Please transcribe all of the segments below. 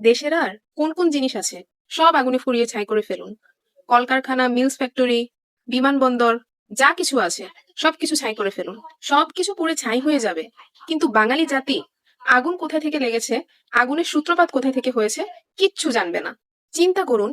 দেশের আর কোন কোন জিনিস আছে সব আগুনে পুড়িয়ে ছাই করে ফেলুন। কলকারখানা, মিলস ফ্যাক্টরি, বিমানবন্দর, যা কিছু আছে সবকিছু ছাই করে ফেলুন। সবকিছু পুড়ে ছাই হয়ে যাবে, কিন্তু বাঙালি জাতি আগুন কোথায় থেকে লেগেছে, আগুনের সূত্রপাত কোথায় থেকে হয়েছে কিচ্ছু জানবে না। চিন্তা করুন,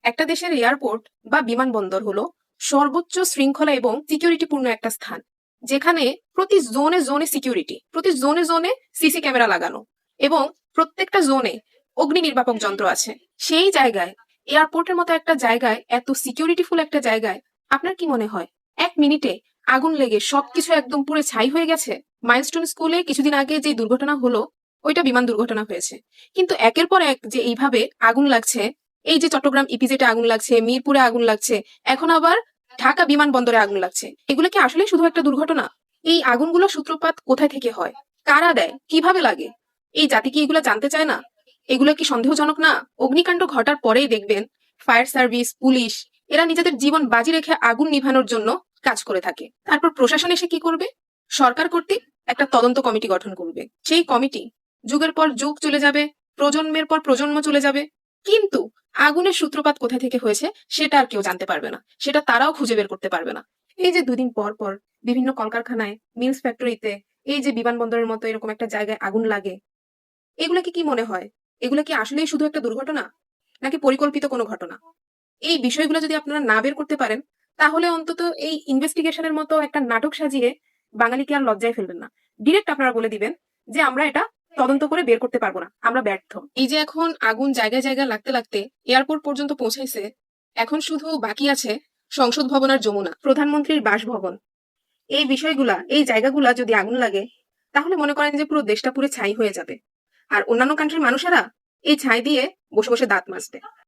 একটা দেশের এয়ারপোর্ট বা বিমানবন্দর হলো সর্বোচ্চ শৃঙ্খলা এবং সিকিউরিটিপূর্ণ একটা স্থান, যেখানে প্রতি জোনে জোনে সিকিউরিটি, প্রতি জোনে জোনে সিসি ক্যামেরা লাগানো এবং প্রত্যেকটা জোনে অগ্নি নির্বাপক যন্ত্র আছে। সেই জায়গায়, এয়ারপোর্টের মতো একটা জায়গায়, এত সিকিউরিটিফুল একটা জায়গায় আপনার কি মনে হয় 1 মিনিটে আগুন লেগে সবকিছু একদম পুরো ছাই হয়ে গেছে? মাইলস্টোন স্কুলে কিছুদিন আগে যে দুর্ঘটনা হলো, ওইটা বিমান দুর্ঘটনা হয়েছে, কিন্তু একের পর এক যে এইভাবে আগুন লাগছে, এই যে চট্টগ্রাম ইপিজেটে আগুন লাগছে, মিরপুরে আগুন লাগছে, এখন আবার ঢাকা বিমানবন্দরে আগুন লাগছে, এগুলো কি আসলে শুধু একটা দুর্ঘটনা? এই আগুনগুলো সূত্রপাত কোথায় থেকে হয়, কারা দেয়, কিভাবে লাগে? এই জাতি কি এগুলো জানতে চায় না? এগুলো কি সন্দেহজনক না? অগ্নিকাণ্ড ঘটার পরেই দেখবেন ফায়ার সার্ভিস, পুলিশ, এরা নিজেদের জীবন বাজি রেখে আগুন নিভানোর জন্য কাজ করে থাকে। তারপর প্রশাসন এসে কি করবে? সরকার কর্তৃক একটা তদন্ত কমিটি গঠন করবে। সেই কমিটি যুগের পর যুগ চলে যাবে, প্রজন্মের পর প্রজন্ম চলে যাবে, কিন্তু আগুনের সূত্রপাত কোথা থেকে হয়েছে সেটা আর কেউ জানতে পারবে না, সেটা তারাও খুঁজে বের করতে পারবে না। এই যে 2 দিন পর পর বিভিন্ন কলকারখানায়, মিলস ফ্যাক্টরিতে, এই যে বিমানবন্দরের মতো এরকম একটা জায়গায় আগুন লাগে, এগুলা কি মনে হয় এগুলা কি আসলেই শুধু একটা দুর্ঘটনা, নাকি পরিকল্পিত কোনো ঘটনা? এই বিষয়গুলো যদি আপনারা না বের করতে পারেন, তাহলে অন্তত এই ইনভেস্টিগেশনের মতো একটা নাটক সাজিয়ে বাঙালিকে আর লজ্জায় ফেলবেন না। ডিরেক্ট আপনারা বলে দিবেন যে আমরা এটা তদন্ত করে বের করতে পারবো না, আমরা ব্যর্থ। এই যে এখন আগুন জায়গায় জায়গায় লাগতে লাগতে এয়ারপোর্ট পর্যন্ত পৌঁছাইছে, এখন শুধু বাকি আছে সংসদ ভবন আর যমুনা, প্রধানমন্ত্রীর বাসভবন। এই বিষয়গুলা, এই জায়গাগুলা যদি আগুন লাগে, তাহলে মনে করেন যে পুরো দেশটা পুরো ছাই হয়ে যাবে। আর অন্যান্য কান্ট্রির মানুষেরা এই ছাই দিয়ে বসে বসে দাঁত মাজবে।